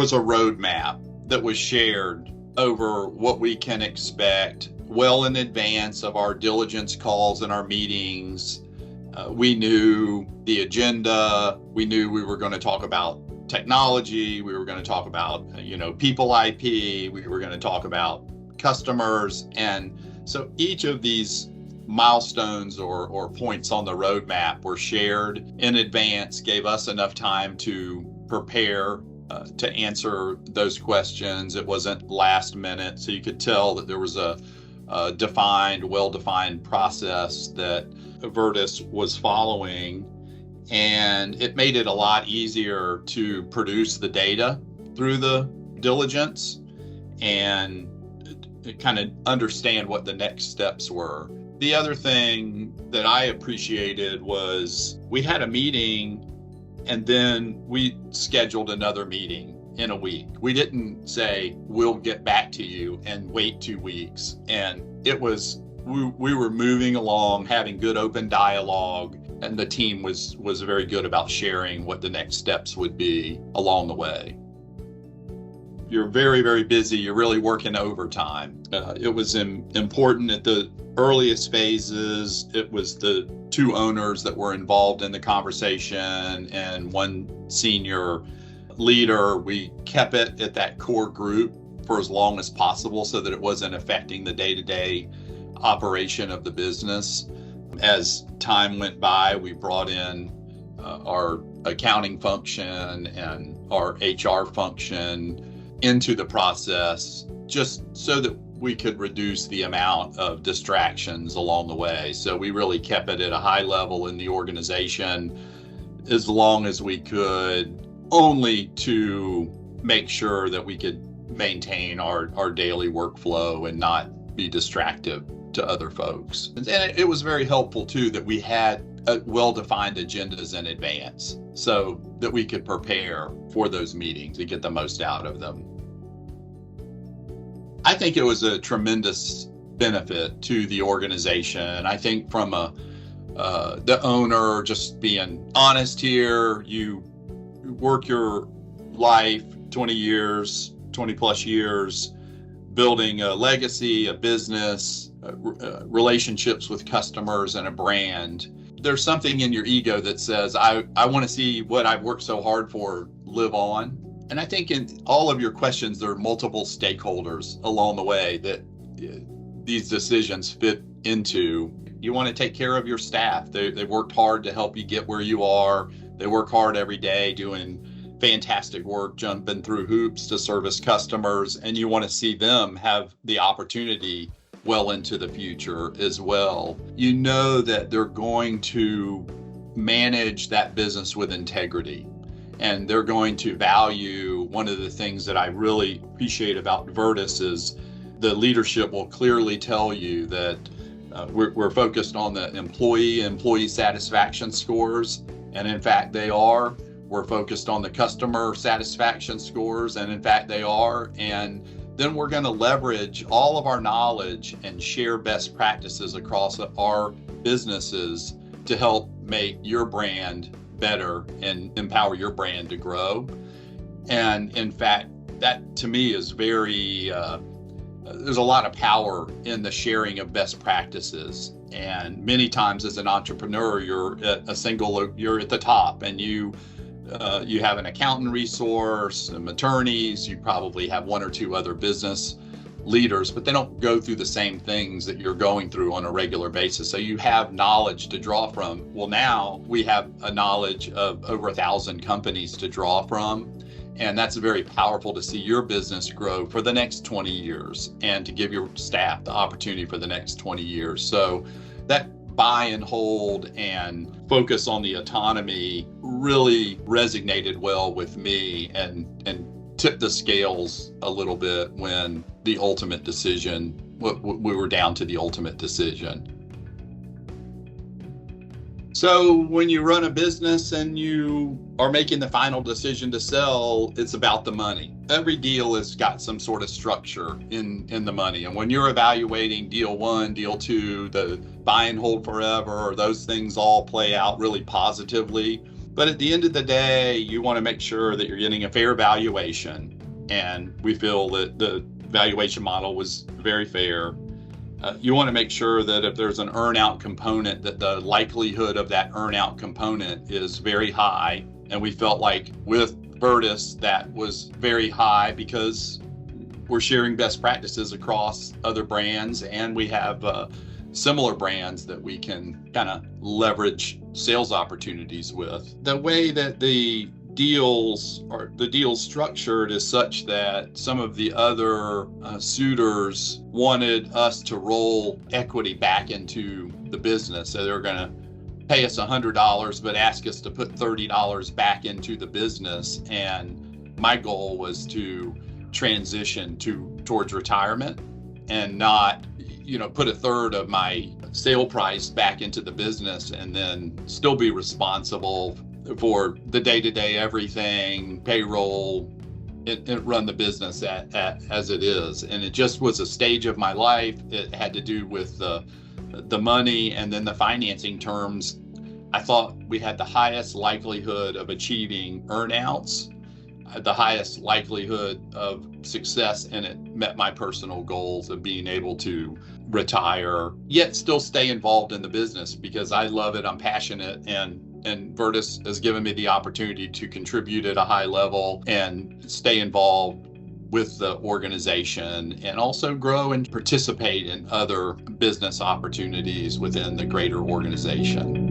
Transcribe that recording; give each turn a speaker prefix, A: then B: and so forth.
A: was a roadmap that was shared over what we can expect well in advance of our diligence calls and our meetings. We knew the agenda. We knew we were going to talk about technology. We were going to talk about, people IP. We were going to talk about customers. And so each of these milestones or points on the roadmap were shared in advance, gave us enough time to prepare to answer those questions. It wasn't last minute, so you could tell that there was a well-defined process that Vertus was following, and it made it a lot easier to produce the data through the diligence and kind of understand what the next steps were. The other thing that I appreciated was we had a meeting and then we scheduled another meeting in a week. We didn't say, we'll get back to you and wait 2 weeks. And it was, we were moving along, having good open dialogue, and the team was very good about sharing what the next steps would be along the way. You're very, very busy. You're really working overtime. It was important at the earliest phases. It was the two owners that were involved in the conversation and one senior leader. We kept it at that core group for as long as possible so that it wasn't affecting the day-to-day operation of the business. As time went by, we brought in our accounting function and our HR function into the process, just so that we could reduce the amount of distractions along the way. So we really kept it at a high level in the organization as long as we could, only to make sure that we could maintain our daily workflow and not be distractive to other folks. And it was very helpful too that we had well-defined agendas in advance so that we could prepare for those meetings and get the most out of them. I think it was a tremendous benefit to the organization. I think from the owner, just being honest here, you work your life 20 plus years, building a legacy, a business, relationships with customers, and a brand. There's something in your ego that says, I want to see what I've worked so hard for live on. And I think in all of your questions, there are multiple stakeholders along the way that these decisions fit into. You want to take care of your staff. They worked hard to help you get where you are. They work hard every day doing fantastic work, jumping through hoops to service customers. And you want to see them have the opportunity well into the future as well. You know that they're going to manage that business with integrity. And they're going to value. One of the things that I really appreciate about Vertus is the leadership will clearly tell you that we're focused on the employee satisfaction scores. And in fact, they are. We're focused on the customer satisfaction scores. And in fact, they are. And then we're going to leverage all of our knowledge and share best practices across our businesses to help make your brand better and empower your brand to grow. And in fact, that to me is very, there's a lot of power in the sharing of best practices. And many times as an entrepreneur, you're at the top, and you have an accountant resource, some attorneys, you probably have one or two other business leaders, but they don't go through the same things that you're going through on a regular basis. So you have knowledge to draw from. Well, now we have a knowledge of over 1,000 companies to draw from. And that's very powerful to see your business grow for the next 20 years and to give your staff the opportunity for the next 20 years. So that buy and hold and focus on the autonomy really resonated well with me and tipped the scales a little bit when the ultimate decision, we were down to the ultimate decision. So when you run a business and you are making the final decision to sell, it's about the money. Every deal has got some sort of structure in the money. And when you're evaluating deal one, deal two, the buy and hold forever, those things all play out really positively. But at the end of the day, you want to make sure that you're getting a fair valuation. And we feel that the valuation model was very fair. You want to make sure that if there's an earn-out component, that the likelihood of that earn-out component is very high. And we felt like with Vertus, that was very high because we're sharing best practices across other brands, and we have similar brands that we can kind of leverage sales opportunities with. The way that the deals structured is such that some of the other suitors wanted us to roll equity back into the business. So they were going to pay us $100 but ask us to put $30 back into the business. And my goal was to transition towards retirement and not put a third of my sale price back into the business and then still be responsible for the day-to-day everything, payroll, and run the business as it is. And it just was a stage of my life. It had to do with the money and then the financing terms. I thought we had the highest likelihood of achieving earnouts, the highest likelihood of success, and it met my personal goals of being able to retire, yet still stay involved in the business because I love it. I'm passionate, and Vertus has given me the opportunity to contribute at a high level and stay involved with the organization and also grow and participate in other business opportunities within the greater organization.